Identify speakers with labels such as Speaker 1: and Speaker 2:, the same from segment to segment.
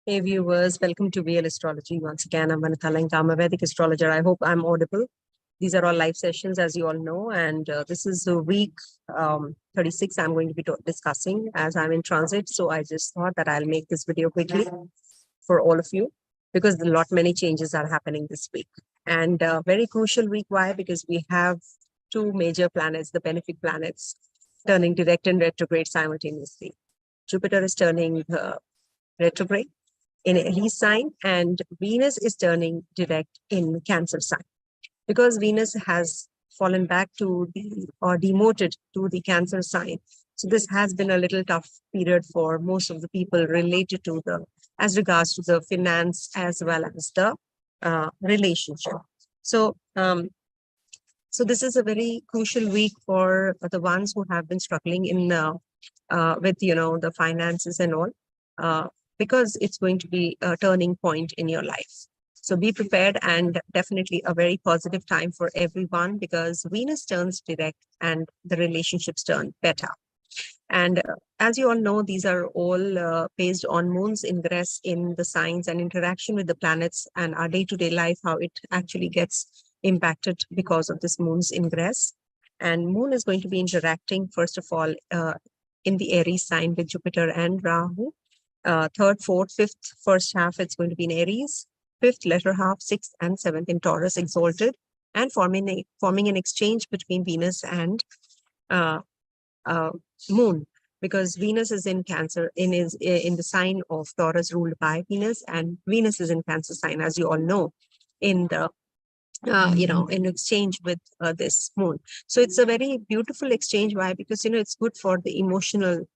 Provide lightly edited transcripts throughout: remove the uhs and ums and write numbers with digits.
Speaker 1: Hey viewers, welcome to Real Astrology. Once again, I'm Vanita, Lenka. I'm a Vedic astrologer. I hope I'm audible. These are all live sessions, as you all know, and this is the week 36 I'm going to be discussing as I'm in transit. So I just thought that I'll make this video quickly for all of you because many changes are happening this week. And very crucial week. Why? Because we have two major planets, the benefic planets, turning direct and retrograde simultaneously. Jupiter is turning retrograde in Aries sign, and Venus is turning direct in Cancer sign. Because Venus has fallen back to or demoted to the Cancer sign. So this has been a little tough period for most of the people related to as regards to the finance as well as the relationship. So, so this is a very crucial week for the ones who have been struggling in with the finances and all. Because it's going to be a turning point in your life. So be prepared, and definitely a very positive time for everyone because Venus turns direct and the relationships turn better. And as you all know, these are all based on moon's ingress in the signs and interaction with the planets and our day-to-day life, how it actually gets impacted because of this moon's ingress. And moon is going to be interacting, first of all, in the Aries sign with Jupiter and Rahu. Third, fourth, fifth, first half, it's going to be in Aries. Fifth, latter half, sixth and seventh in Taurus, exalted, and forming an exchange between Venus and Moon, because Venus is in Cancer, in the sign of Taurus ruled by Venus, and Venus is in Cancer sign, as you all know, in the in exchange with this moon. So it's a very beautiful exchange. Why? Because it's good for the emotional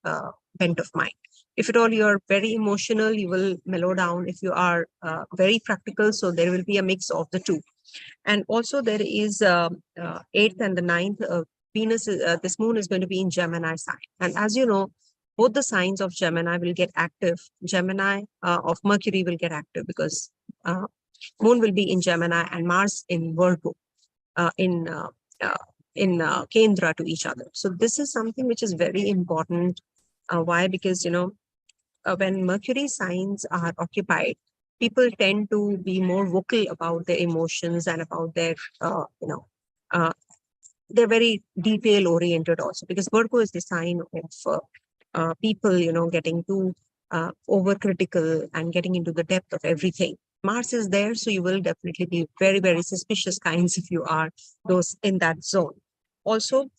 Speaker 1: bent of mind. If at all you're very emotional, you will mellow down. If you are very practical, so there will be a mix of the two. And also there is 8th and the 9th. Venus, this moon is going to be in Gemini sign. And as you know, both the signs of Gemini will get active. Gemini of Mercury will get active because moon will be in Gemini and Mars in Virgo, in Kendra to each other. So this is something which is very important. Why? Because when Mercury signs are occupied, people tend to be more vocal about their emotions and about their they're very detail oriented also, because Virgo is the sign of people getting too overcritical and getting into the depth of everything. Mars is there, so you will definitely be very, very suspicious kinds if you are those in that zone. Also,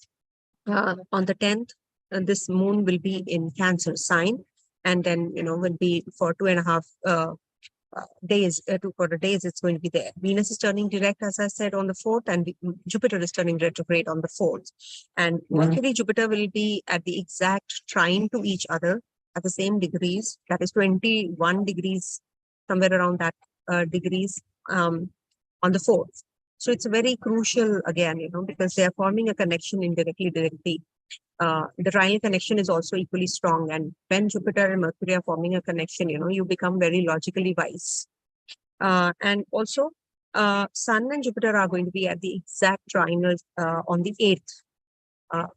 Speaker 1: on the 10th, this moon will be in Cancer sign, and then will be for 2.5 days, 2 quarter days. It's going to be there. Venus is turning direct, as I said, on the 4th, and Jupiter is turning retrograde on the 4th. And Mercury, Jupiter will be at the exact trine to each other at the same degrees. That is 21 degrees, somewhere around that degrees on the 4th. So it's very crucial again, because they are forming a connection indirectly, directly. The trinal connection is also equally strong. And when Jupiter and Mercury are forming a connection, you become very logically wise. And also, Sun and Jupiter are going to be at the exact trinal on the 8th,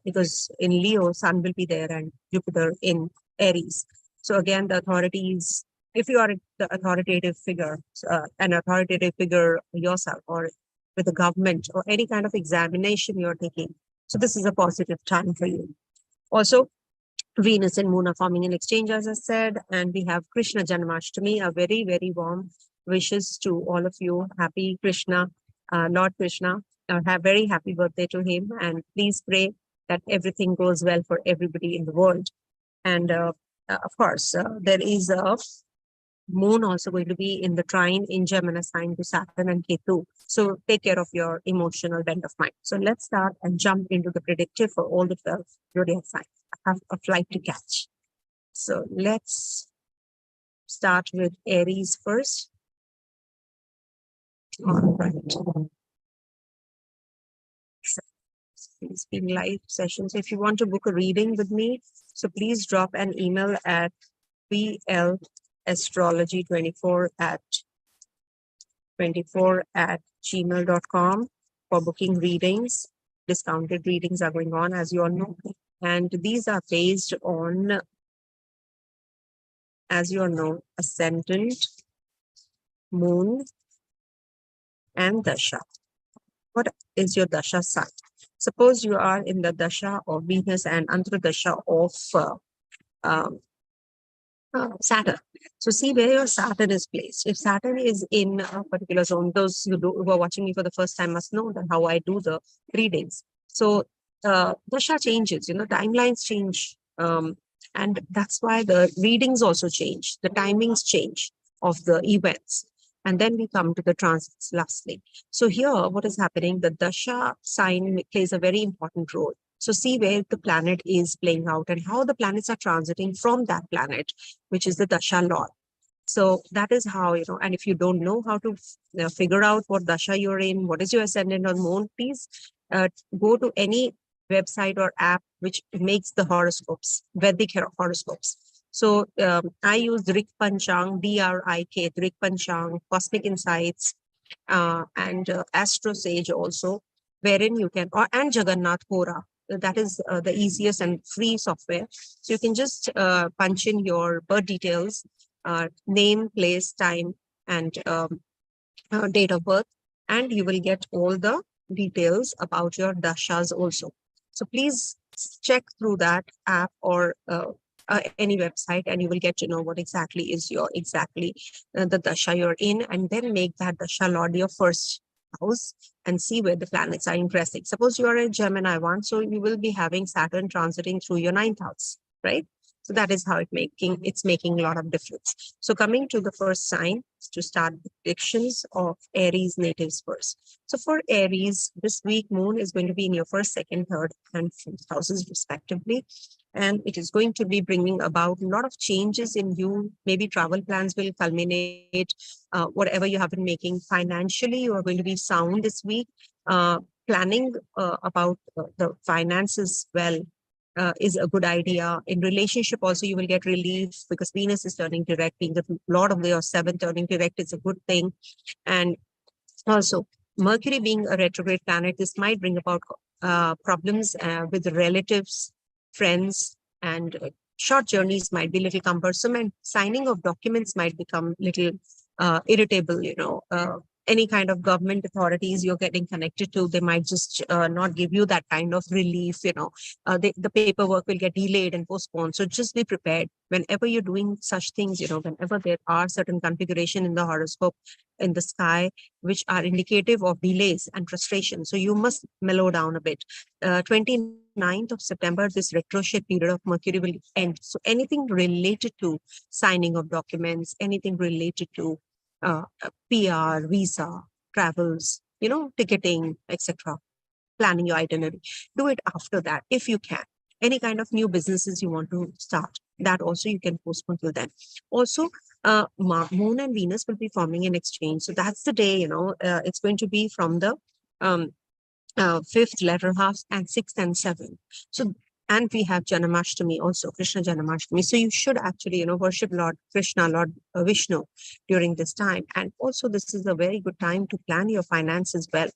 Speaker 1: because in Leo, Sun will be there and Jupiter in Aries. So again, the authorities, if you are the authoritative figure, an authoritative figure yourself, or with the government, or any kind of examination you're taking, so this is a positive time for you. Also, Venus and Moon are forming an exchange, as I said, and we have Krishna Janmashtami, a very, very warm wishes to all of you. Happy Krishna, Lord Krishna. Have very happy birthday to him, and please pray that everything goes well for everybody in the world. And of course, there is a Moon also going to be in the trine in Gemini sign to Saturn and Ketu. So take care of your emotional bent of mind. So let's start and jump into the predictive for all the 12 zodiac signs. I have a flight to catch. So let's start with Aries first. All right. It's being live sessions. If you want to book a reading with me, so please drop an email at VLastrology24 at gmail.com for booking readings. Discounted readings are going on, as you all know. And these are based on as you all know, Ascendant, Moon, and Dasha. What is your Dasha sign? Suppose you are in the Dasha of Venus and Antradasha of um, Saturn. So see where your Saturn is placed. If Saturn is in a particular zone, those who are watching me for the first time must know that how I do the readings. So Dasha changes, timelines change. And that's why the readings also change, the timings change of the events. And then we come to the transits lastly. So here, what is happening? The Dasha sign plays a very important role. So see where the planet is playing out and how the planets are transiting from that planet, which is the Dasha Lord. So that is how, and if you don't know how to figure out what Dasha you're in, what is your ascendant or moon, please go to any website or app which makes the horoscopes, Vedic horoscopes. So I use Drik Panchang, D-R-I-K, Drik Panchang, Cosmic Insights, and Astro Sage also, wherein you can, and Jagannath Hora. That is the easiest and free software. So you can just punch in your birth details, name, place, time, and date of birth, and you will get all the details about your dashas also. So please check through that app or any website, and you will get to know what exactly is your the dasha you're in, and then make that dasha lord your first house and see where the planets are interesting. Suppose you are a Gemini one, so you will be having Saturn transiting through your ninth house, right? So that is how it's making a lot of difference. So coming to the first sign to start the predictions of Aries natives first. So for Aries, this week moon is going to be in your first, second, third, and fourth houses respectively. And it is going to be bringing about a lot of changes in you. Maybe travel plans will culminate, whatever you have been making. Financially, you are going to be sound this week. Planning about the finances well is a good idea. In relationship also, you will get relief because Venus is turning direct. Being the Lord of your seventh turning direct is a good thing. And also, Mercury being a retrograde planet, this might bring about problems with relatives, friends, and short journeys might be a little cumbersome, and signing of documents might become little irritable, any kind of government authorities you're getting connected to, they might just not give you that kind of relief, the paperwork will get delayed and postponed. So just be prepared whenever you're doing such things, whenever there are certain configuration in the horoscope in the sky, which are indicative of delays and frustration. So you must mellow down a bit. 29th of September, this retrograde period of Mercury will end. So anything related to signing of documents, anything related to PR, visa, travels, ticketing, etc., planning your itinerary. Do it after that if you can. Any kind of new businesses you want to start, that also you can postpone till then. Also, Moon and Venus will be forming an exchange. So that's the day, it's going to be from the fifth letter house and sixth and seventh. So, and we have Janamashtami also, Krishna Janamashtami. So you should actually, worship Lord Krishna, Lord Vishnu during this time. And also this is a very good time to plan your finances well.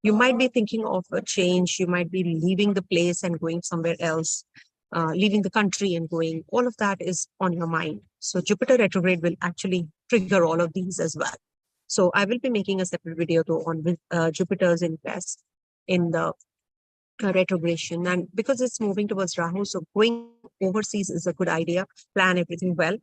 Speaker 1: You might be thinking of a change. You might be leaving the place and going somewhere else, leaving the country and going. All of that is on your mind. So Jupiter retrograde will actually trigger all of these as well. So I will be making a separate video though on Jupiter's ingress in the retrogression, and because it's moving towards Rahu, so going overseas is a good idea. Plan everything well,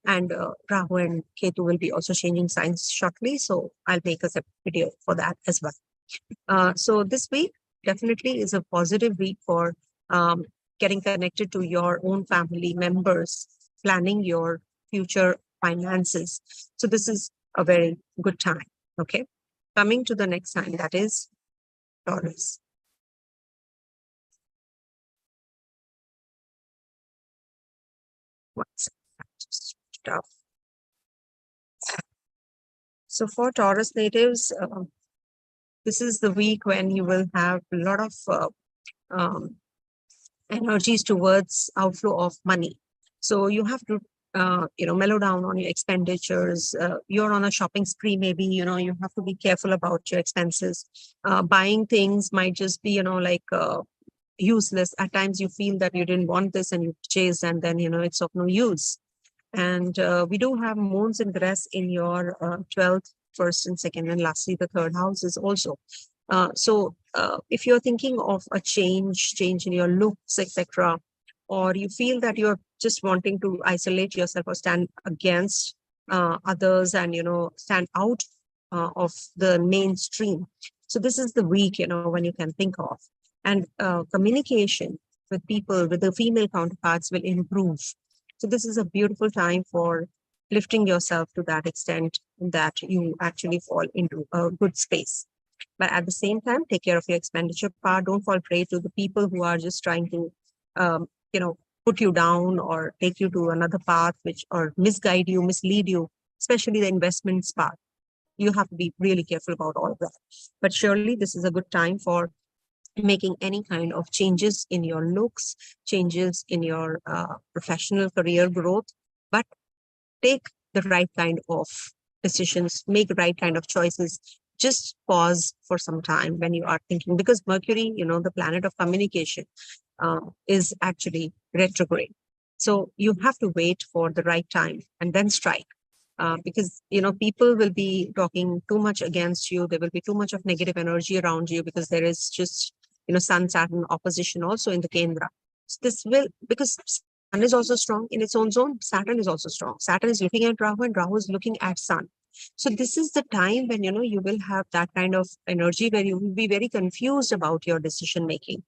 Speaker 1: and Rahu and Ketu will be also changing signs shortly, so I'll make a separate video for that as well. So this week definitely is a positive week for getting connected to your own family members, planning your future finances. So this is a very good time. Okay, coming to the next sign, that is Taurus. So for Taurus natives, this is the week when you will have a lot of energies towards outflow of money. So you have to, mellow down on your expenditures. You're on a shopping spree, maybe, you have to be careful about your expenses. Buying things might just be, useless. At times you feel that you didn't want this and you chased, and then, it's of no use. And we do have moons ingress in your 12th, first and second, and lastly, the third houses also. So if you're thinking of a change in your looks, etc., or you feel that you're just wanting to isolate yourself or stand against others and, stand out of the mainstream. So this is the week, when you can think of. And communication with people, with the female counterparts will improve. So this is a beautiful time for lifting yourself to that extent that you actually fall into a good space. But at the same time, take care of your expenditure part. Don't fall prey to the people who are just trying to, um, put you down or take you to another path, or misguide you, mislead you, especially the investments part. You have to be really careful about all of that. But surely this is a good time for making any kind of changes in your looks, changes in your professional career growth, but take the right kind of decisions, make the right kind of choices. Just pause for some time when you are thinking, because Mercury, the planet of communication, is actually retrograde. So you have to wait for the right time and then strike. Because people will be talking too much against you. There will be too much of negative energy around you, because there is just Sun Saturn opposition also in the Kendra. So this will, because Sun is also strong in its own zone, Saturn is also strong. Saturn is looking at Rahu and Rahu is looking at Sun. So this is the time when you will have that kind of energy where you will be very confused about your decision making,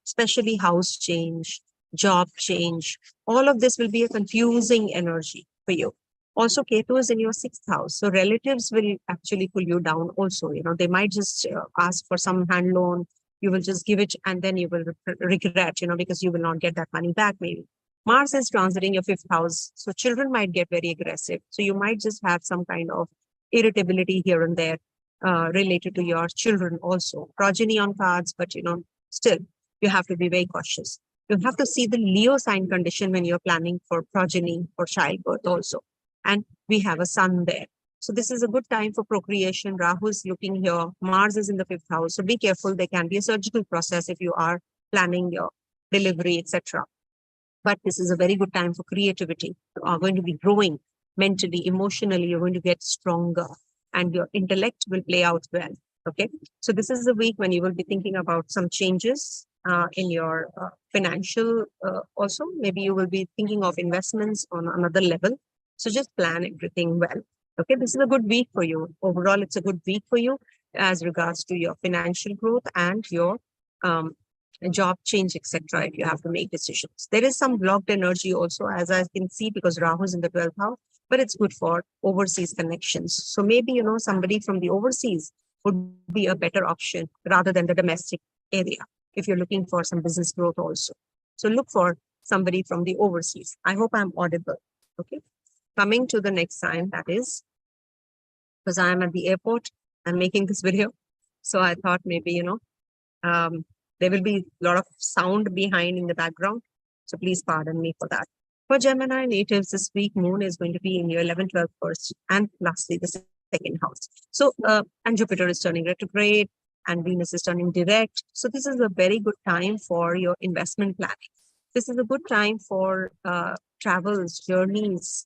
Speaker 1: especially house change, job change. All of this will be a confusing energy for you. Also, Ketu is in your 6th house. So relatives will actually pull you down also. They might just ask for some hand loan. You will just give it and then you will regret, because you will not get that money back maybe. Mars is transiting your 5th house. So children might get very aggressive. So you might just have some kind of irritability here and there related to your children also. Progeny on cards, but, still, you have to be very cautious. You have to see the Leo sign condition when you're planning for progeny or childbirth also. And we have a sun there. So this is a good time for procreation. Rahu is looking here. Mars is in the 5th house. So be careful. There can be a surgical process if you are planning your delivery, etc. But this is a very good time for creativity. You are going to be growing mentally, emotionally. You're going to get stronger and your intellect will play out well. Okay. So this is the week when you will be thinking about some changes in your financial also. Maybe you will be thinking of investments on another level. So just plan everything well. Okay, this is a good week for you. Overall, it's a good week for you as regards to your financial growth and your job change, etc. If you have to make decisions. There is some blocked energy also, as I can see, because Rahu is in the 12th house, but it's good for overseas connections. So maybe, somebody from the overseas would be a better option rather than the domestic area if you're looking for some business growth also. So look for somebody from the overseas. I hope I'm audible. Okay. Coming to the next sign, that is, because I am at the airport, I'm making this video. So I thought maybe, there will be a lot of sound behind in the background. So please pardon me for that. For Gemini natives, this week, moon is going to be in your 11th, 12th, first, and lastly, the second house. So, and Jupiter is turning retrograde and Venus is turning direct. So this is a very good time for your investment planning. This is a good time for travels, journeys.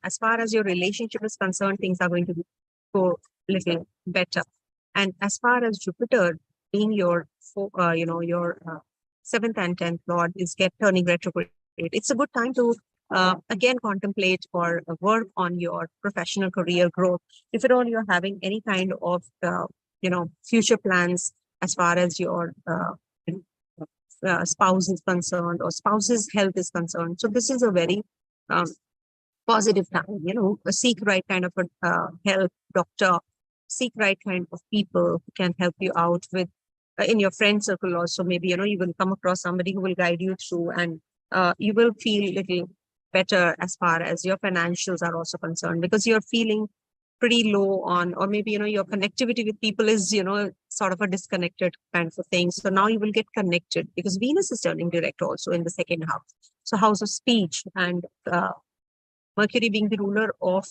Speaker 1: As far as your relationship is concerned, things are going to go a little better. And as far as Jupiter being your, your 7th and 10th Lord is turning retrograde, it's a good time to again contemplate or work on your professional career growth. If at all you're having any kind of, future plans as far as your spouse is concerned or spouse's health is concerned. So this is a very positive time, seek right kind of help, doctor, seek right kind of people who can help you out with in your friend circle also. Maybe, you will come across somebody who will guide you through and you will feel a little better as far as your financials are also concerned, because you're feeling pretty low on, or maybe, your connectivity with people is, sort of a disconnected kind of a thing. So now you will get connected because Venus is turning direct also in the second house. So house of speech and Mercury being the ruler of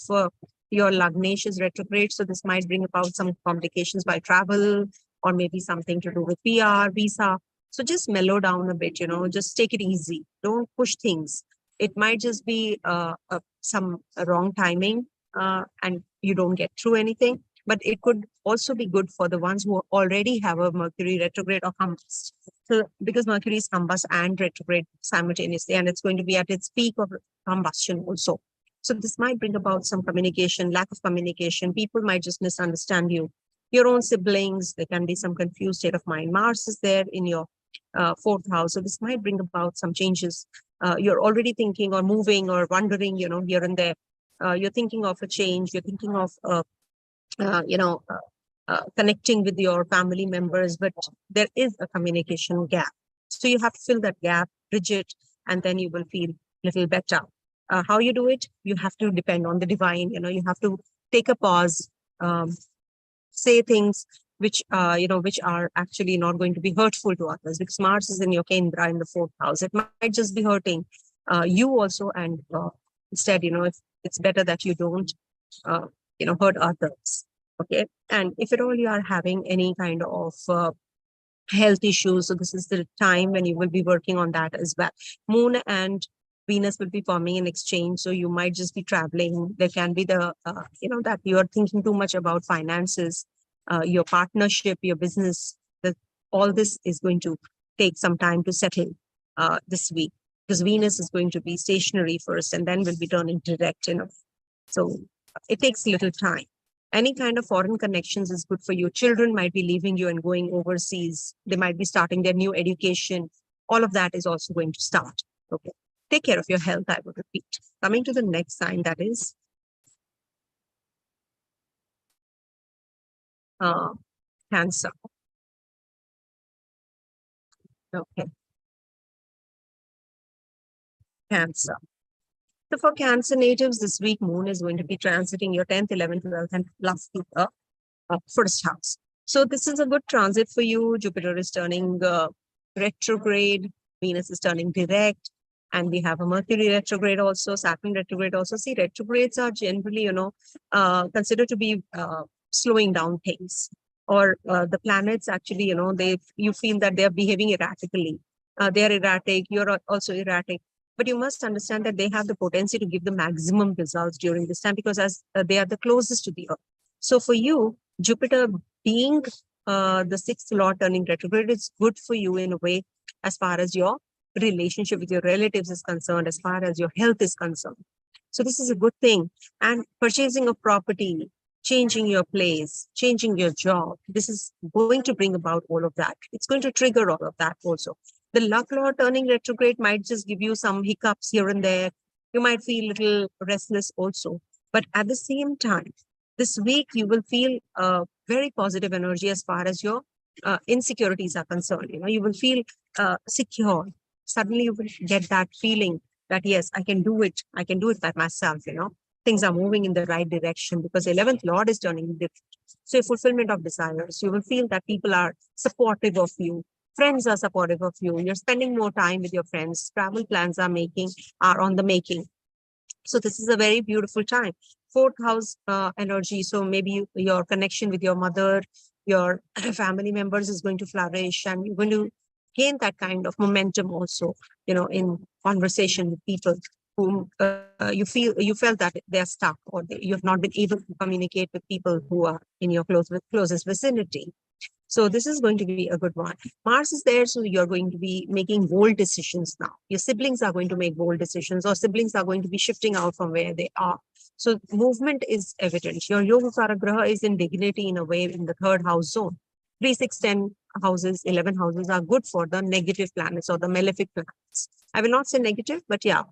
Speaker 1: your Lagnesh is retrograde. So this might bring about some complications by travel or maybe something to do with PR, visa. So just mellow down a bit, just take it easy. Don't push things. It might just be some wrong timing and you don't get through anything. But it could also be good for the ones who already have a Mercury retrograde or combust. So because Mercury is combust and retrograde simultaneously, and it's going to be at its peak of combustion also. So this might bring about some communication, lack of communication. People might just misunderstand you. Your own siblings, there can be some confused state of mind. Mars is there in your fourth house. So this might bring about some changes. You're already thinking or moving or wondering, here and there. You're thinking of a change. You're thinking of, connecting with your family members, but there is a communication gap. So you have to fill that gap, bridge it, and then you will feel a little better. How you do it? You have to depend on the divine. You have to take a pause, say things which which are actually not going to be hurtful to others, because Mars is in your Kendra in the fourth house. It might just be hurting you also, and instead, if it's better that you don't hurt others. Okay. And if at all you are having any kind of health issues, so this is the time when you will be working on that as well. Moon and Venus will be forming an exchange, so you might just be traveling. There can be the that you are thinking too much about finances, your partnership, your business. That all this is going to take some time to settle this week, because Venus is going to be stationary first and then will be turning direct. So it takes a little time. Any kind of foreign connections is good for you. Children might be leaving you and going overseas. They might be starting their new education. All of that is also going to start. Okay. Take care of your health, I would repeat. Coming to the next sign, that is Cancer. Okay. Cancer. So for Cancer natives, this week, Moon is going to be transiting your 10th, 11th, 12th, and lastly, first house. So this is a good transit for you. Jupiter is turning retrograde. Venus is turning direct. And we have a Mercury retrograde also, Saturn retrograde also. See, retrogrades are generally, considered to be slowing down things. Or the planets actually, you feel that they're behaving erratically. They're erratic, you're also erratic. But you must understand that they have the potency to give the maximum results during this time, because as they are the closest to the Earth. So for you, Jupiter being the sixth lord turning retrograde is good for you in a way, as far as your relationship with your relatives is concerned, as far as your health is concerned. So this is a good thing. And purchasing of property, changing your place, changing your job, this is going to bring about all of that. It's going to trigger all of that also. The luck lord turning retrograde might just give you some hiccups here and there. You might feel a little restless also. But at the same time, this week you will feel very positive energy as far as your insecurities are concerned. You will feel secure. Suddenly you will get that feeling that, yes, I can do it. I can do it by myself. Things are moving in the right direction, because 11th Lord is turning different. So fulfillment of desires, you will feel that people are supportive of you. Friends are supportive of you. You're spending more time with your friends. Travel plans are on the making. So this is a very beautiful time. Fourth house energy. So maybe your connection with your mother, your family members is going to flourish, and you're going to gain that kind of momentum also, in conversation with people whom you felt that they're stuck, or you have not been able to communicate with people who are in your closest vicinity. So this is going to be a good one. Mars is there, so you're going to be making bold decisions now. Your siblings are going to make bold decisions, or siblings are going to be shifting out from where they are. So movement is evident. Your Yoga Karagraha is in dignity in a way in the third house zone. 3, 6, 10 houses, 11 houses are good for the negative planets or the malefic planets. I will not say negative, but yeah,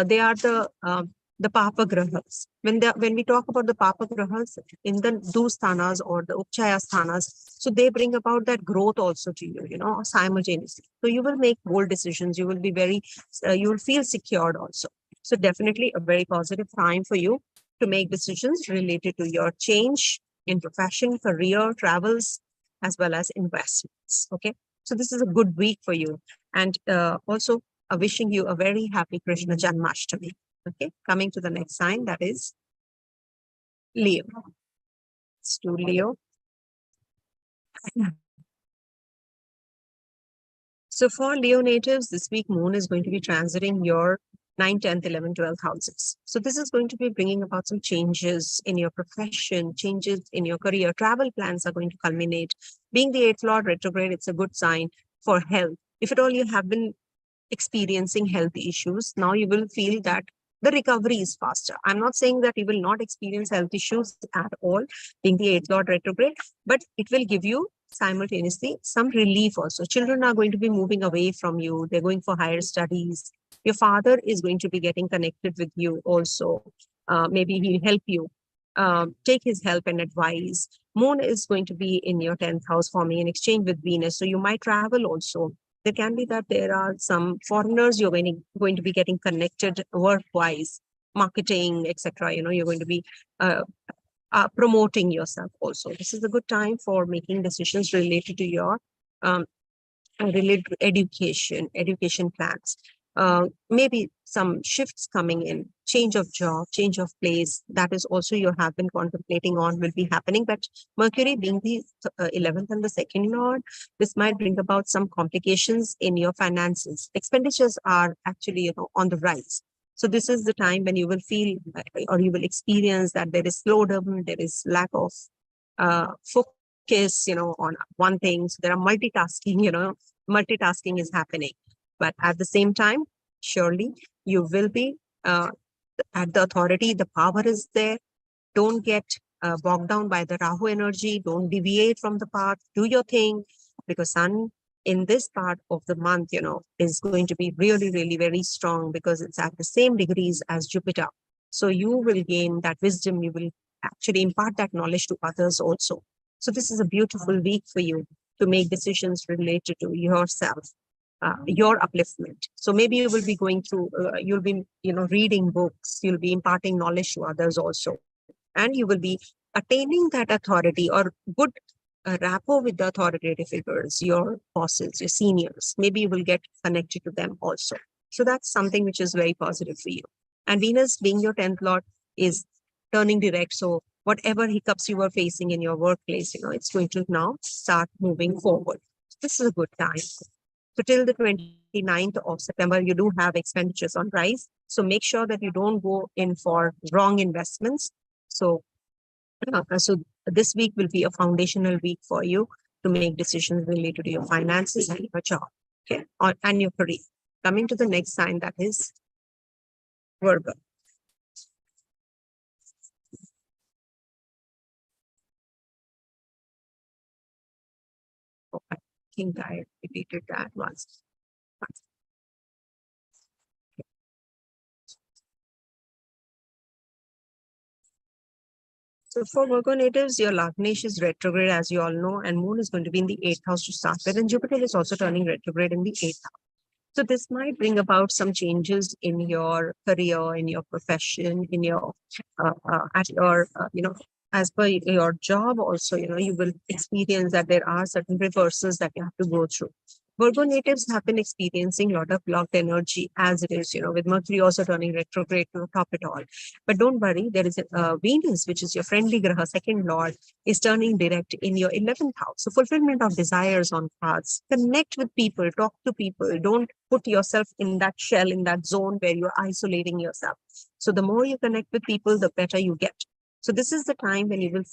Speaker 1: they are the Papa Grahas. When we talk about the Papa Grahas in the Dusthanas or the Upchaya Sthanas, so they bring about that growth also to you, simultaneously. So you will make bold decisions. You will be you will feel secured also. So definitely a very positive time for you to make decisions related to your change in profession, career, travels, as well as investments. Okay. So this is a good week for you. And also wishing you a very happy Krishna Janmashtami. Okay. Coming to the next sign, that is Leo. Let's do Leo. So for Leo natives, this week Moon is going to be transiting your 9, 10th, 11th, 12th houses. So this is going to be bringing about some changes in your profession, changes in your career. Travel plans are going to culminate. Being the 8th Lord retrograde, it's a good sign for health. If at all you have been experiencing health issues, now you will feel that the recovery is faster. I'm not saying that you will not experience health issues at all, being the 8th Lord retrograde, but it will give you simultaneously some relief also. Children are going to be moving away from you. They're going for higher studies. Your father is going to be getting connected with you also. Maybe he'll help you. Take his help and advice. Moon is going to be in your 10th house forming an exchange with Venus. So you might travel also. There can be that there are some foreigners you're going to be getting connected work-wise, marketing, etc. You're going to be promoting yourself also. This is a good time for making decisions related to your related to education plans. Maybe some shifts coming in, change of job, change of place. That is also you have been contemplating on will be happening. But Mercury being the 11th and the 2nd Lord, this might bring about some complications in your finances. Expenditures are actually on the rise. So this is the time when you will feel or you will experience that there is slowdown, there is lack of focus, on one thing. So there are multitasking is happening. But at the same time, surely you will be at the authority, the power is there. Don't get bogged down by the Rahu energy. Don't deviate from the path. Do your thing, because Sun in this part of the month, is going to be really, really very strong because it's at the same degrees as Jupiter. So you will gain that wisdom. You will actually impart that knowledge to others also. So this is a beautiful week for you to make decisions related to yourself. Your upliftment. So maybe you will be going through, you'll be, reading books, you'll be imparting knowledge to others also. And you will be attaining that authority or good rapport with the authoritative figures, your bosses, your seniors. Maybe you will get connected to them also. So that's something which is very positive for you. And Venus being your 10th Lord is turning direct. So whatever hiccups you were facing in your workplace, it's going to now start moving forward. This is a good time. So till the 29th of September, you do have expenditures on rise. So make sure that you don't go in for wrong investments. So this week will be a foundational week for you to make decisions related to your finances and your job, okay, and your career. Coming to the next sign, that is Virgo. Oh, I think I repeated that once. So for Virgo natives, your Lagnesh is retrograde, as you all know, and Moon is going to be in the 8th house to start with, and Jupiter is also turning retrograde in the 8th house. So this might bring about some changes in your career, in your profession, in your at your as per your job also. You will experience that there are certain reversals that you have to go through. Virgo natives have been experiencing a lot of blocked energy as it is, with Mercury also turning retrograde to top it all. But don't worry, there is a Venus, which is your friendly graha, 2nd Lord, is turning direct in your 11th house. So fulfillment of desires on cards. Connect with people, talk to people. Don't put yourself in that shell, in that zone where you're isolating yourself. So the more you connect with people, the better you get. So this is the time when you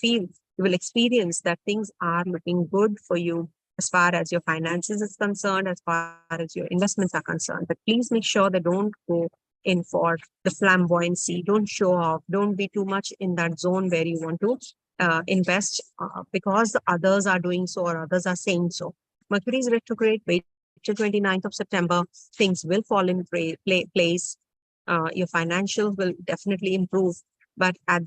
Speaker 1: will experience that things are looking good for you as far as your finances is concerned, as far as your investments are concerned. But please make sure that don't go in for the flamboyancy. Don't show off. Don't be too much in that zone where you want to invest because the others are doing so or others are saying so. Mercury is retrograde. Wait till 29th of September. Things will fall in place. Your financials will definitely improve. But as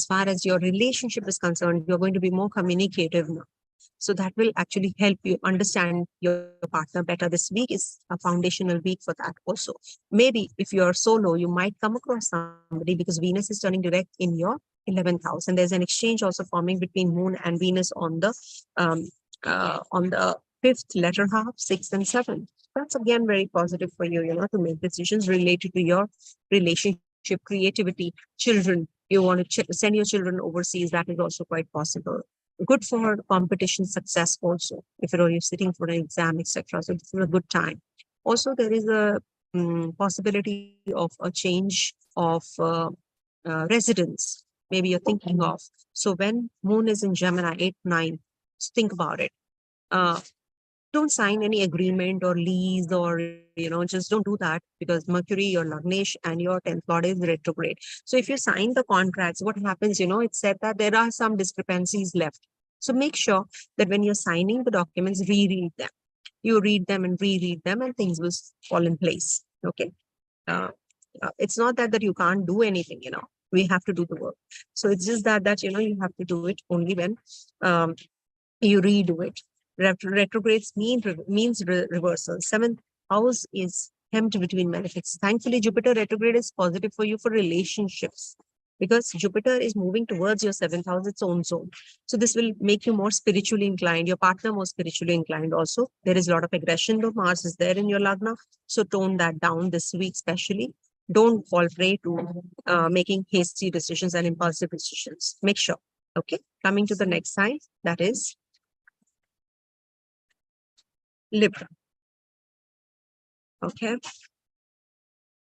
Speaker 1: far as your relationship is concerned, you're going to be more communicative now. So that will actually help you understand your partner better. This week is a foundational week for that also. Maybe if you're solo, you might come across somebody because Venus is turning direct in your 11th house. And there's an exchange also forming between Moon and Venus on the 5th letter half, 6th and 7th. That's again very positive for you, to make decisions related to your relationship, creativity, children. You want to send your children overseas, that is also quite possible. Good for competition success also, if you're sitting for an exam, etc. So this is a good time. Also, there is a possibility of a change of residence. Maybe you're thinking of. So when moon is in Gemini, 8, 9, think about it. Don't sign any agreement or lease, or just don't do that, because Mercury, your Lagnesh, and your 10th lord is retrograde. So if you sign the contracts, what happens, it's said that there are some discrepancies left. So make sure that when you're signing the documents, reread them. You read them and reread them, and things will fall in place. Okay. uh, it's not that you can't do anything. We have to do the work. So it's just that you have to do it only when um, you redo it. Retrogrades means reversal. Seventh house is hemmed between malefics. Thankfully, Jupiter retrograde is positive for you for relationships, because Jupiter is moving towards your seventh house, its own zone. So this will make you more spiritually inclined, your partner more spiritually inclined also. There is a lot of aggression, though Mars is there in your Lagna. So tone that down this week, especially. Don't fall prey to making hasty decisions and impulsive decisions. Make sure. Okay. Coming to the next sign, that is Libra. Okay.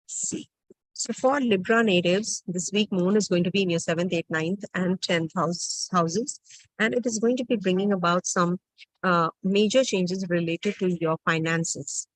Speaker 1: See. So for Libra natives, this week moon is going to be in your 7th, 8th, 9th, and 10th houses. And it is going to be bringing about some major changes related to your finances.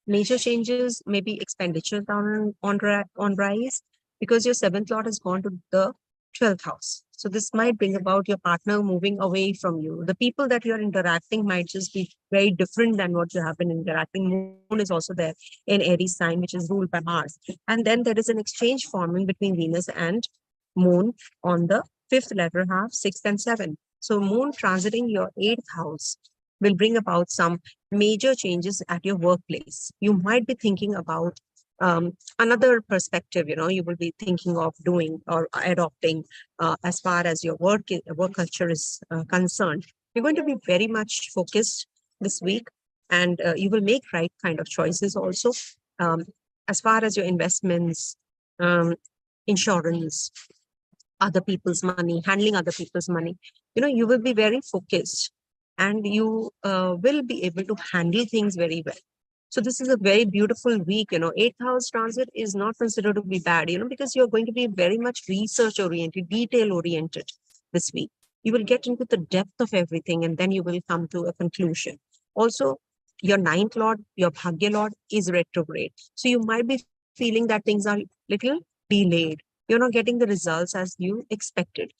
Speaker 1: Major changes, maybe expenditure on rise, because your 7th lord has gone to the 12th house. So this might bring about your partner moving away from you. The people that you're interacting might just be very different than what you have been interacting. Moon is also there in Aries sign, which is ruled by Mars. And then there is an exchange forming between Venus and Moon on the 5th letter half, 6th and 7th. So Moon transiting your 8th house will bring about some major changes at your workplace. You might be thinking about another perspective, you will be thinking of doing or adopting as far as your work culture is concerned. You're going to be very much focused this week, and you will make right kind of choices also. As far as your investments, insurance, other people's money, handling other people's money, you will be very focused, and you will be able to handle things very well. So this is a very beautiful week. 8th house transit is not considered to be bad, because you're going to be very much research oriented, detail oriented this week. You will get into the depth of everything, and then you will come to a conclusion. Also, your 9th lord, your Bhagya lord is retrograde. So you might be feeling that things are little delayed. You're not getting the results as you expected.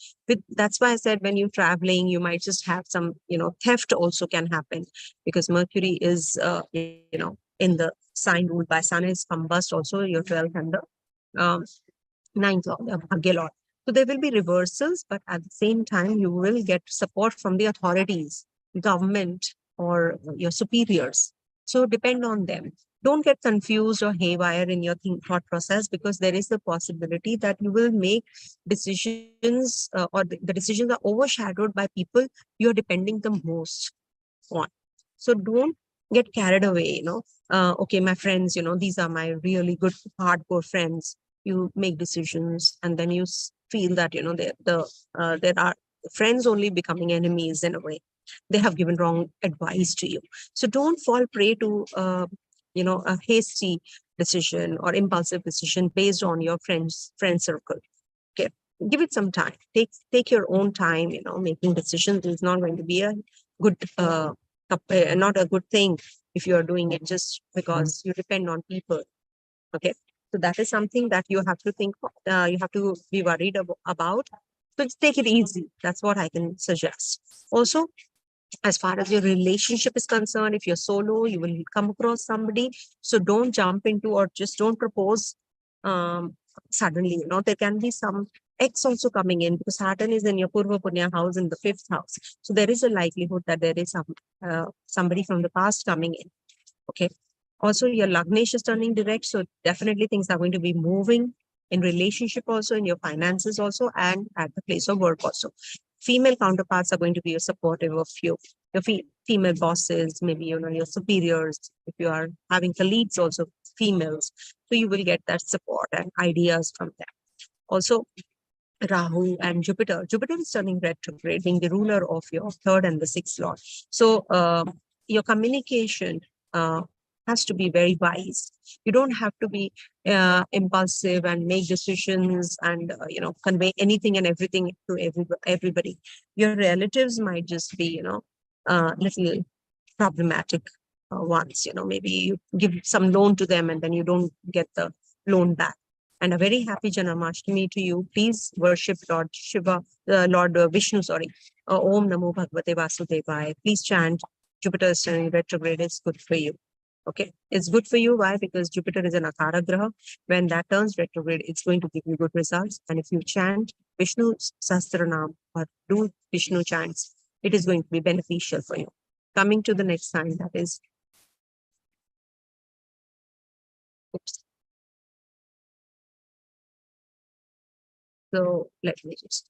Speaker 1: That's why I said when you're traveling, you might just have some, theft also can happen, because Mercury is, in the sign ruled by Sun is combust also, your 12th and the 9th lord, Bhagya lord. So there will be reversals, but at the same time, you will get support from the authorities, government, or your superiors. So depend on them. Don't get confused or haywire in your thought process, because there is the possibility that you will make decisions or the decisions are overshadowed by people you're depending the most on. So don't get carried away, okay, my friends, these are my really good hardcore friends. You make decisions, and then you feel that, there are friends only becoming enemies in a way. They have given wrong advice to you. So don't fall prey to, a hasty decision or impulsive decision based on your friend circle. Okay, give it some time. Take your own time. Making decisions is not going to be a good, not a good thing if you are doing it just because you depend on people. Okay, so that is something that you have to think. You have to be worried about. So just take it easy. That's what I can suggest. Also, as far as your relationship is concerned, if you're solo, you will come across somebody. So don't jump into, or just don't propose suddenly. There can be some X also coming in, because Saturn is in your Purva Punya house in the 5th house. So there is a likelihood that there is somebody from the past coming in. Okay. Also, your Lagnesh is turning direct. So definitely things are going to be moving in relationship also, in your finances also, and at the place of work also. Female counterparts are going to be supportive of you. Your female bosses, maybe, your superiors, if you are having colleagues also, females. So you will get that support and ideas from them. Also, Rahu and Jupiter. Jupiter is turning retrograde, being the ruler of your 3rd and the 6th lord. So your communication, has to be very wise. You don't have to be impulsive and make decisions and convey anything and everything to everybody. Your relatives might just be little problematic ones. Maybe you give some loan to them and then you don't get the loan back. And a very happy Janmashtami to you. Please worship Lord Shiva, Lord Vishnu, sorry. Om Namo Bhagavate Vasudevaya. Please chant Jupiter is turning retrograde. It's good for you. Okay, it's good for you. Why? Because Jupiter is an Akara Graha. When that turns retrograde, it's going to give you good results. And if you chant Vishnu Sahasranam or do Vishnu chants, it is going to be beneficial for you. Coming to the next sign, that is, oops. So let me just,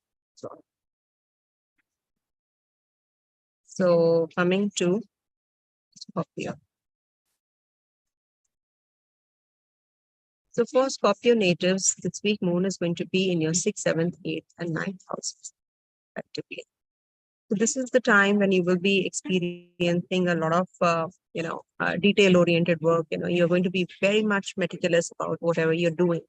Speaker 1: so coming to Scorpio. So for Scorpio natives, this week moon is going to be in your 6th, 7th, 8th, and 9th houses, respectively. So this is the time when you will be experiencing a lot of, detail-oriented work. You're going to be very much meticulous about whatever you're doing.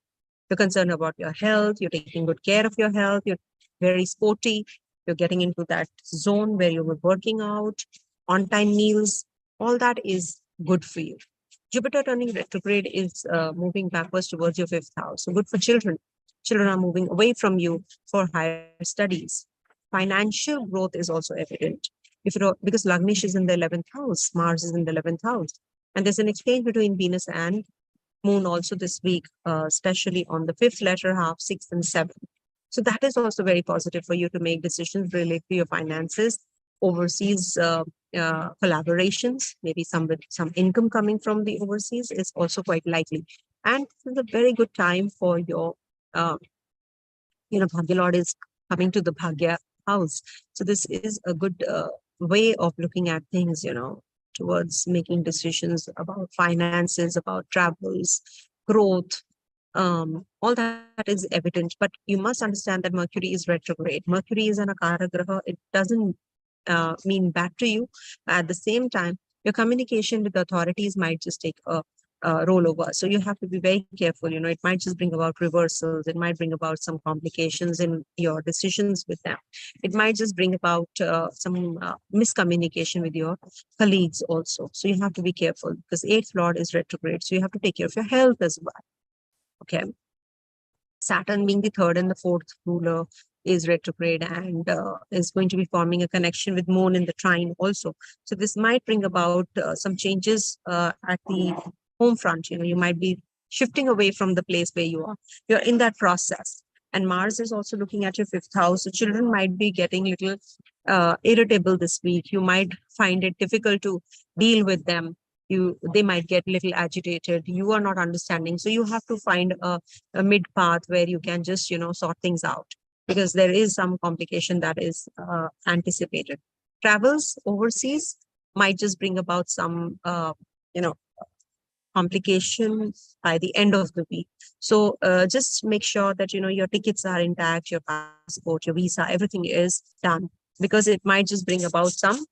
Speaker 1: You're concerned about your health. You're taking good care of your health. You're very sporty. You're getting into that zone where you were working out, on-time meals. All that is good for you. Jupiter turning retrograde is moving backwards towards your 5th house. So good for children. Children are moving away from you for higher studies. Financial growth is also evident. Because Lagnish is in the 11th house, Mars is in the 11th house. And there's an exchange between Venus and Moon also this week, especially on the 5th letter half, 6th and 7th. So that is also very positive for you to make decisions related to your finances, overseas collaborations, maybe some income coming from the overseas is also quite likely. And this is a very good time for your, Bhagya Lord is coming to the Bhagya house. So this is a good way of looking at things, towards making decisions about finances, about travels, growth. All that is evident, but you must understand that Mercury is retrograde. Mercury is an Akara Graha. It doesn't mean bad to you. At the same time, your communication with the authorities might just take a rollover. So you have to be very careful. It might just bring about reversals. It might bring about some complications in your decisions with them. It might just bring about some miscommunication with your colleagues also. So you have to be careful because 8th Lord is retrograde. So you have to take care of your health as well. Okay. Saturn being the 3rd and the 4th ruler is retrograde and is going to be forming a connection with Moon in the trine also. So this might bring about some changes at the home front. You might be shifting away from the place where you are. You're in that process. And Mars is also looking at your 5th house. So children might be getting a little irritable this week. You might find it difficult to deal with them. They might get a little agitated. You are not understanding. So you have to find a mid path where you can just, sort things out because there is some complication that is anticipated. Travels overseas might just bring about some, complications by the end of the week. So just make sure that, your tickets are intact, your passport, your visa, everything is done because it might just bring about some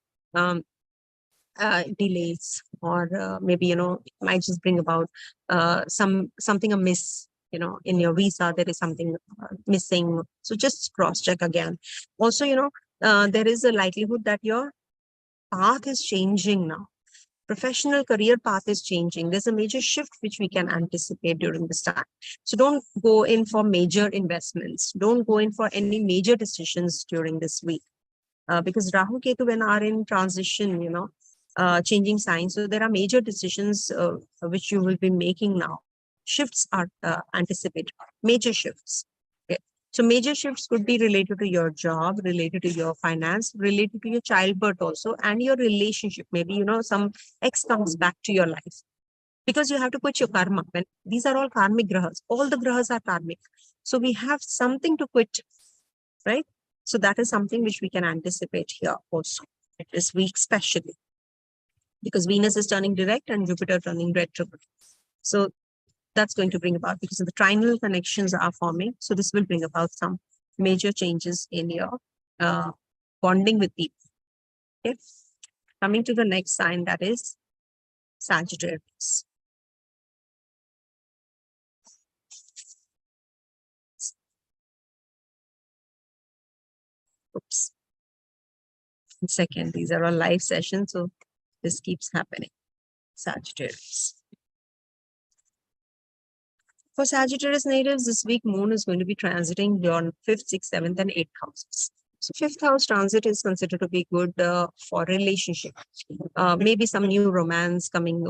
Speaker 1: delays or maybe, it might just bring about something amiss, in your visa, there is something missing. So just cross check again. Also, there is a likelihood that your path is changing now. Professional career path is changing. There's a major shift which we can anticipate during this time. So don't go in for major investments. Don't go in for any major decisions during this week because Rahu Ketu when are in transition, changing signs. So there are major decisions which you will be making now. Shifts are anticipated, major shifts. Okay. So major shifts could be related to your job, related to your finance, related to your childbirth also, and your relationship. Maybe, some ex comes back to your life because you have to quit your karma. When these are all karmic grahas, all the grahas are karmic. So we have something to quit, right? So that is something which we can anticipate here also, this week especially, because Venus is turning direct and Jupiter turning retrograde. So that's going to bring about, because the trinal connections are forming. So this will bring about some major changes in your bonding with people. Okay. Coming to the next sign, that is Sagittarius. Oops. 1 second. These are all live sessions, so this keeps happening. Sagittarius. For Sagittarius natives, this week Moon is going to be transiting your 5th, 6th, 7th, and 8th houses. So 5th house transit is considered to be good for relationship. Maybe some new romance coming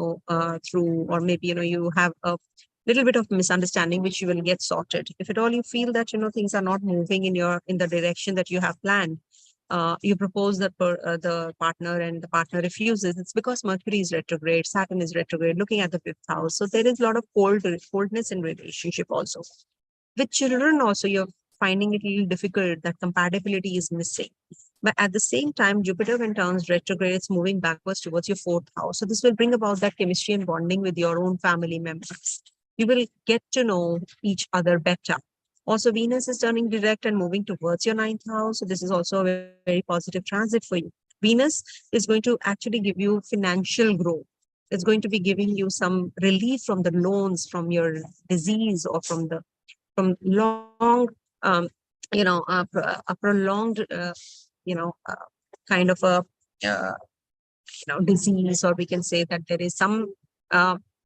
Speaker 1: through, or maybe you have a little bit of misunderstanding which you will get sorted. If at all you feel that things are not moving in the direction that you have planned, you propose that the partner and the partner refuses, it's because Mercury is retrograde, Saturn is retrograde, looking at the 5th house. So there is a lot of coldness in relationship also. With children also, you're finding it a little difficult, that compatibility is missing. But at the same time, Jupiter, when turns retrograde, it's moving backwards towards your 4th house. So this will bring about that chemistry and bonding with your own family members. You will get to know each other better. Also, Venus is turning direct and moving towards your 9th house. So this is also a very positive transit for you. Venus is going to actually give you financial growth. It's going to be giving you some relief from the loans, from your disease, or from long, a prolonged, kind of a, disease, or we can say that there is some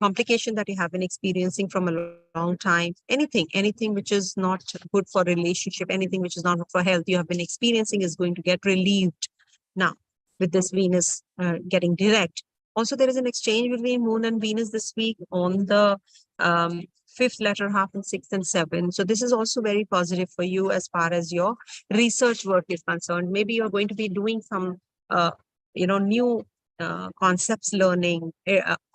Speaker 1: complication that you have been experiencing from a long time. Anything which is not good for relationship, anything which is not good for health, you have been experiencing is going to get relieved now with this Venus getting direct. Also, there is an exchange between Moon and Venus this week on the 5th latter half and 6th and 7th. So this is also very positive for you as far as your research work is concerned. Maybe you're going to be doing some new concepts learning,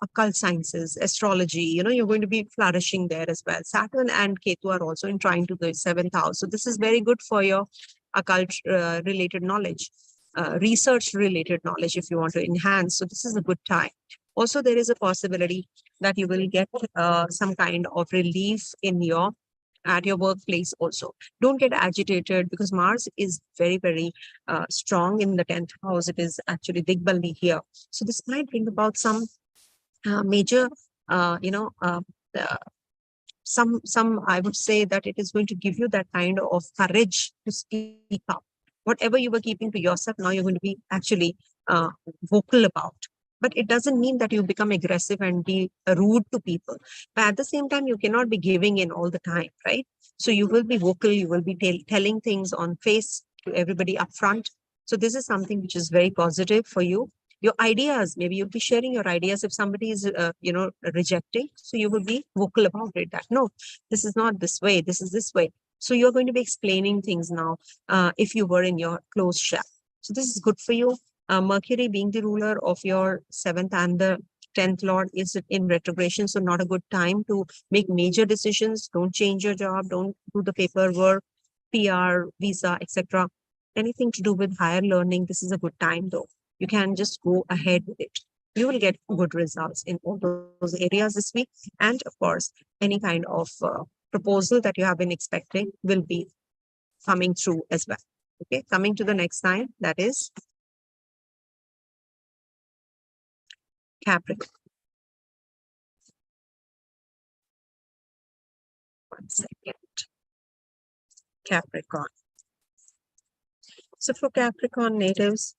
Speaker 1: occult sciences, astrology. You're going to be flourishing there as well. Saturn and Ketu are also trying to the 7th house. So this is very good for your occult related knowledge, research related knowledge if you want to enhance. So this is a good time. Also, there is a possibility that you will get some kind of relief at your workplace also. Don't get agitated, because Mars is very, very strong in the 10th house. It is actually Digbali here. So this might bring about some major, some, I would say that it is going to give you that kind of courage to speak up. Whatever you were keeping to yourself, now you're going to be actually vocal about. But it doesn't mean that you become aggressive and be rude to people. But at the same time, you cannot be giving in all the time, right? So you will be vocal, you will be telling things on face to everybody upfront. So this is something which is very positive for you. Your ideas, maybe you'll be sharing your ideas. If somebody is, rejecting, so you will be vocal about it, that no, this is not this way, this is this way. So you're going to be explaining things now if you were in your closed shell. So this is good for you. Mercury being the ruler of your 7th and the 10th lord is in retrogression, so not a good time to make major decisions. Don't change your job, don't do the paperwork, PR, visa, etc. Anything to do with higher learning, this is a good time though. You can just go ahead with it. You will get good results in all those areas this week. And of course, any kind of proposal that you have been expecting will be coming through as well. Okay, coming to the next sign, that is Capricorn. 1 second. Capricorn. So for Capricorn natives,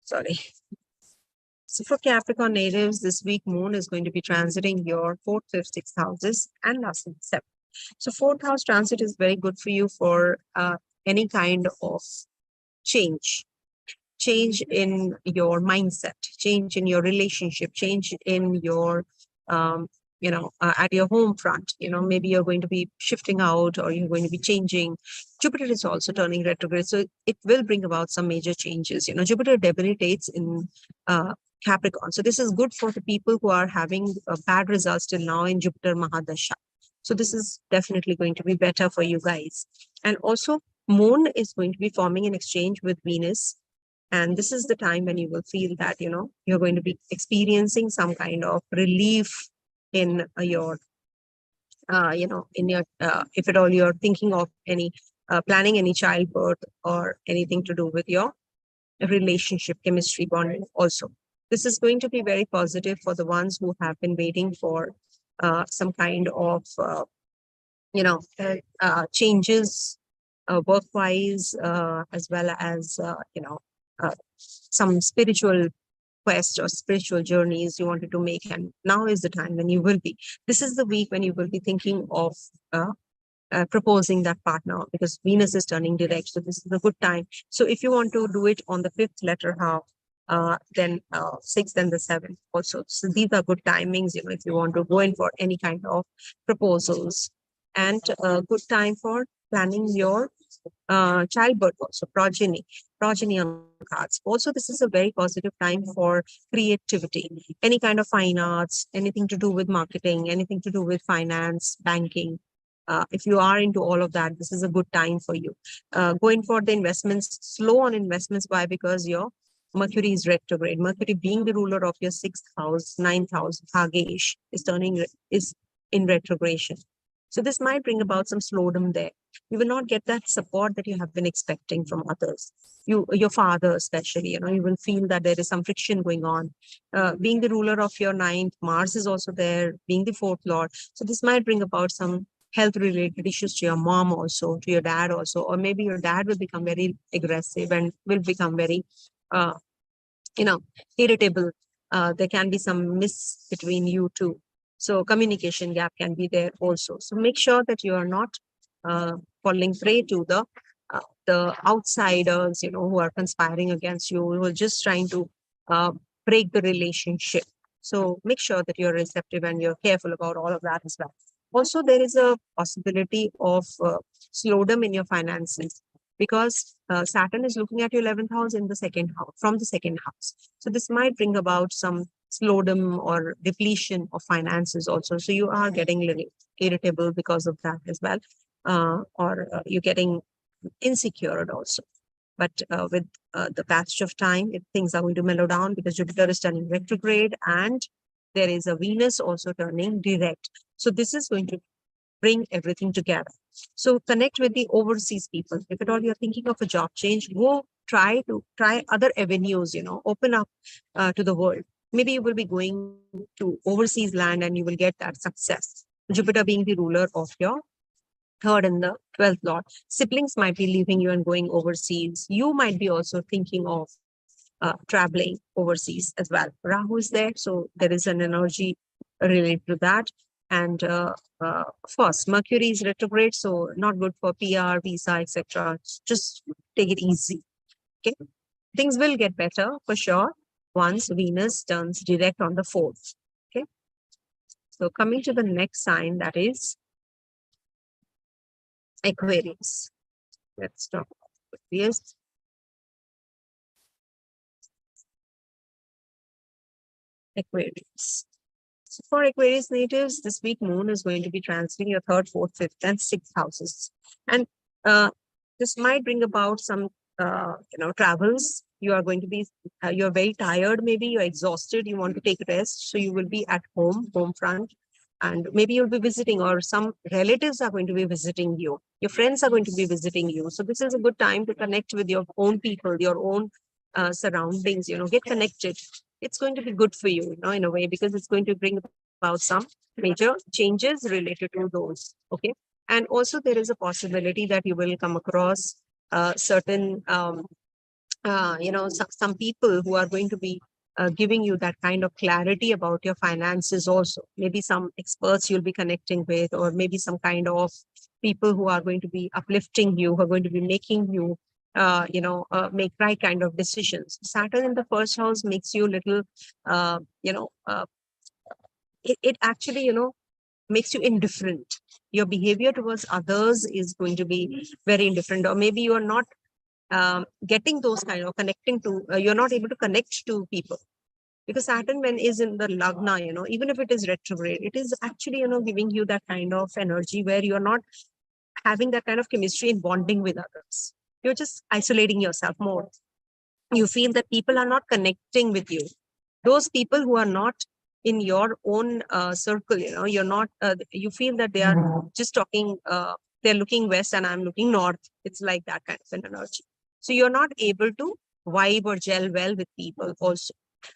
Speaker 1: So for Capricorn natives, this week Moon is going to be transiting your 4th, 5th, 6th houses and lastly 7th. So 4th house transit is very good for you for any kind of change in your mindset, change in your relationship, change in your, at your home front. Maybe you're going to be shifting out, or you're going to be changing. Jupiter is also turning retrograde, so it will bring about some major changes. Jupiter debilitates in Capricorn. So this is good for the people who are having bad results till now in Jupiter Mahadasha. So this is definitely going to be better for you guys. And also, Moon is going to be forming an exchange with Venus. And this is the time when you will feel that, you're going to be experiencing some kind of relief in your, if at all you're thinking of any, planning any childbirth or anything to do with your relationship, chemistry, bonding also. This is going to be very positive for the ones who have been waiting for some kind of changes work-wise, as well as some spiritual quest or spiritual journeys you wanted to make. And now is the time when you will be. This is the week when you will be thinking of proposing that partner, because Venus is turning direct. So this is a good time. So if you want to do it on the fifth letter half, then sixth and the seventh also. So these are good timings, if you want to go in for any kind of proposals. And a good time for planning your childbirth also, progeny on cards. Also, this is a very positive time for creativity, any kind of fine arts, anything to do with marketing, anything to do with finance, banking. If you are into all of that, this is a good time for you. Going for the investments, slow on investments. Why? Because your Mercury is retrograde. Mercury, being the ruler of your sixth house, ninth house, Hagesh, is in retrogression. So this might bring about some slowdown there. You will not get that support that you have been expecting from others. Your father especially, you will feel that there is some friction going on. Being the ruler of your ninth, Mars is also there, being the fourth lord. So this might bring about some health related issues to your mom also, to your dad also, or maybe your dad will become very aggressive and will become very, irritable. There can be some miss between you two. So communication gap can be there also. So make sure that you are not falling prey to the outsiders, who are conspiring against you, who are just trying to break the relationship. So make sure that you're receptive and you're careful about all of that as well. Also, there is a possibility of slowdown in your finances, because Saturn is looking at your 11th house in the second house, from the second house. So this might bring about some slowdown or depletion of finances also. So you are getting a little irritable because of that as well, or you're getting insecure also. But with the passage of time, things are going to mellow down, because Jupiter is turning retrograde and there is a Venus also turning direct. So this is going to bring everything together. So connect with the overseas people. If at all you're thinking of a job change, go try other avenues, open up to the world. Maybe you will be going to overseas land and you will get that success. Jupiter being the ruler of your third and the 12th lord. Siblings might be leaving you and going overseas. You might be also thinking of traveling overseas as well. Rahu is there, so there is an energy related to that. And of course, Mercury is retrograde, so not good for PR, visa, etc. Just take it easy. Okay, things will get better for sure once Venus turns direct on the 4th. Okay, so coming to the next sign, that is Aquarius. Let's talk about Aquarius. Aquarius. So for Aquarius natives, this week Moon is going to be transiting your third, fourth, fifth, and sixth houses, and this might bring about some travels. You are going to be you're very tired. Maybe you're exhausted. You want to take rest, so you will be at home front, and maybe you'll be visiting, or some relatives are going to be visiting you. Your friends are going to be visiting you. So this is a good time to connect with your own people, your own surroundings. Get connected. It's going to be good for you, in a way, because it's going to bring about some major changes related to those. Okay. And also there is a possibility that you will come across certain, some people who are going to be giving you that kind of clarity about your finances also. Maybe some experts you'll be connecting with, or maybe some kind of people who are going to be uplifting you, who are going to be making you make right kind of decisions. Saturn in the first house makes you a little, it actually, makes you indifferent. Your behavior towards others is going to be very indifferent, or maybe you are not getting those kind of connecting to, you're not able to connect to people. Because Saturn, when is in the Lagna, even if it is retrograde, it is actually, giving you that kind of energy where you're not having that kind of chemistry and bonding with others. You're just isolating yourself more. You feel that people are not connecting with you. Those people who are not in your own circle, you're not, you feel that they are just talking, they're looking west and I'm looking north. It's like that kind of an energy. So you're not able to vibe or gel well with people also.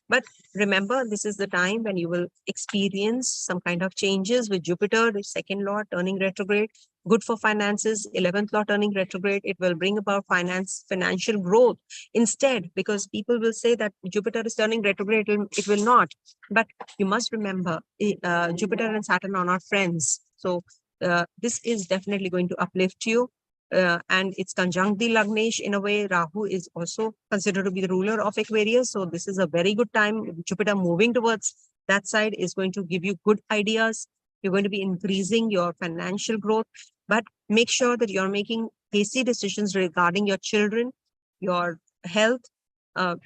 Speaker 1: But remember, this is the time when you will experience some kind of changes with Jupiter, the second lord turning retrograde. Good for finances, 11th lord turning retrograde. It will bring about financial growth instead, because people will say that Jupiter is turning retrograde. It will not. But you must remember, Jupiter and Saturn are not friends. So this is definitely going to uplift you. And it's conjunct the Lagnesh in a way. Rahu is also considered to be the ruler of Aquarius. So this is a very good time. Jupiter moving towards that side is going to give you good ideas. You're going to be increasing your financial growth, but make sure that you're making hasty decisions regarding your children, your health.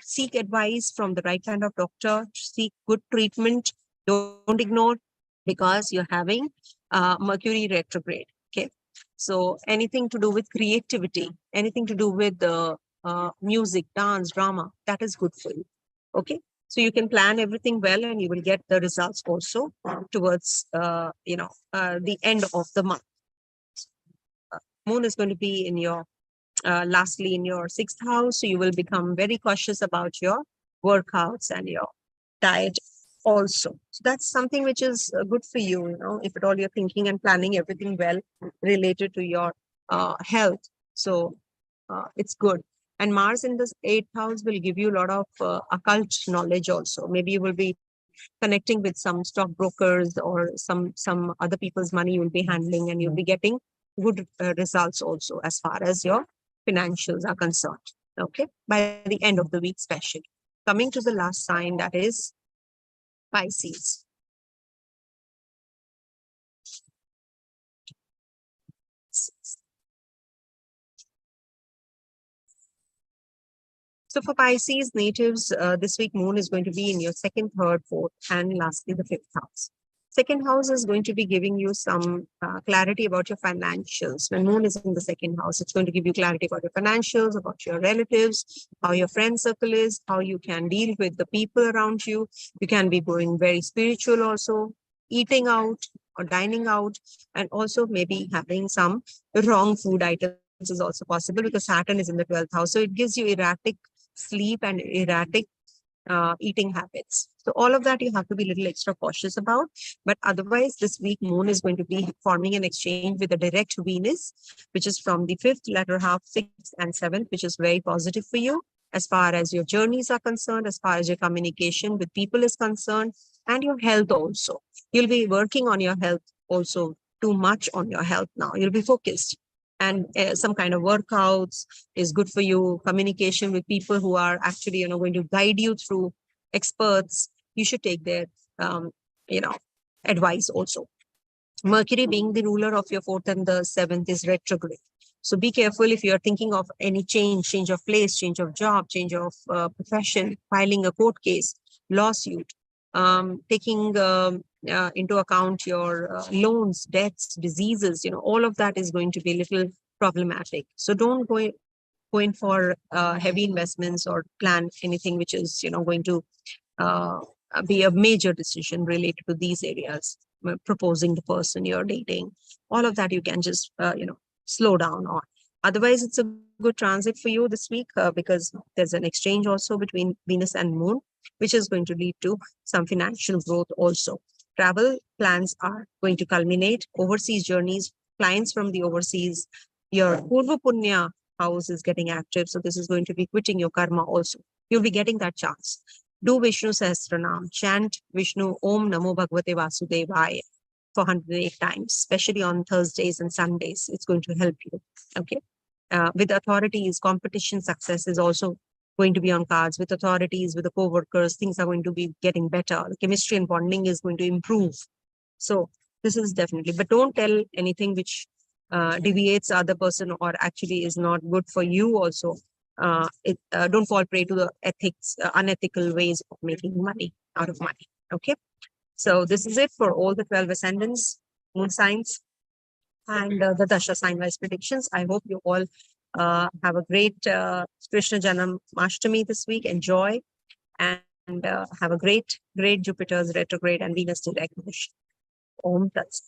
Speaker 1: Seek advice from the right kind of doctor, seek good treatment. Don't ignore, because you're having Mercury retrograde. Okay. So anything to do with creativity, anything to do with music, dance, drama, that is good for you. Okay. So you can plan everything well and you will get the results also towards, the end of the month. Moon is going to be in your, lastly, in your 6th house. So you will become very cautious about your workouts and your diet also. So that's something which is good for you, if at all you're thinking and planning everything well related to your health. So it's good. And Mars in this 8th house will give you a lot of occult knowledge also. Maybe you will be connecting with some stockbrokers or some other people's money you will be handling, and you'll be getting good results also as far as your financials are concerned. Okay, by the end of the week, especially. Coming to the last sign, that is Pisces. So for Pisces natives, this week Moon is going to be in your 2nd, 3rd, 4th, and lastly the 5th house. 2nd house is going to be giving you some clarity about your financials. When Moon is in the 2nd house, it's going to give you clarity about your financials, about your relatives, how your friend circle is, how you can deal with the people around you. You can be going very spiritual also, eating out or dining out, and also maybe having some wrong food items is also possible, because Saturn is in the 12th house. So it gives you erratic sleep and erratic eating habits. So all of that you have to be a little extra cautious about. But otherwise, this week Moon is going to be forming an exchange with a direct Venus, which is from the 5th latter half, 6th and 7th, which is very positive for you as far as your journeys are concerned, as far as your communication with people is concerned, and your health also. You'll be working on your health also, too much on your health now. You'll be focused. And some kind of workouts is good for you. Communication with people who are actually, going to guide you through, experts. You should take their, advice also. Mercury, being the ruler of your 4th and the 7th, is retrograde. So be careful if you are thinking of any change of place, change of job, change of profession, filing a court case, lawsuit, taking into account your loans, debts, diseases, all of that is going to be a little problematic. So don't go in for heavy investments or plan anything which is, going to be a major decision related to these areas. Proposing the person you're dating, all of that you can just, slow down on. Otherwise, it's a good transit for you this week because there's an exchange also between Venus and Moon, which is going to lead to some financial growth also. Travel plans are going to culminate. Overseas journeys, clients from the overseas, your Purva Punya house is getting active. So this is going to be quitting your karma also. You'll be getting that chance. Do Vishnu Sahasranam, chant Vishnu Om Namo Bhagavate Vasudevaya for 108 times, especially on Thursdays and Sundays. It's going to help you. Okay. With authorities, competition success is also going to be on cards. With authorities, with the co-workers, things are going to be getting better. The chemistry and bonding is going to improve. So this is definitely, but don't tell anything which deviates the other person or actually is not good for you also. Don't fall prey to the unethical ways of making money out of money. Okay. So this is it for all the 12 ascendants, moon signs, and the Dasha sign-wise predictions. I hope you all have a great Krishna Janam Ashtami this week. Enjoy and have a great Jupiter's retrograde and Venus direct motion. Om Tat Sat.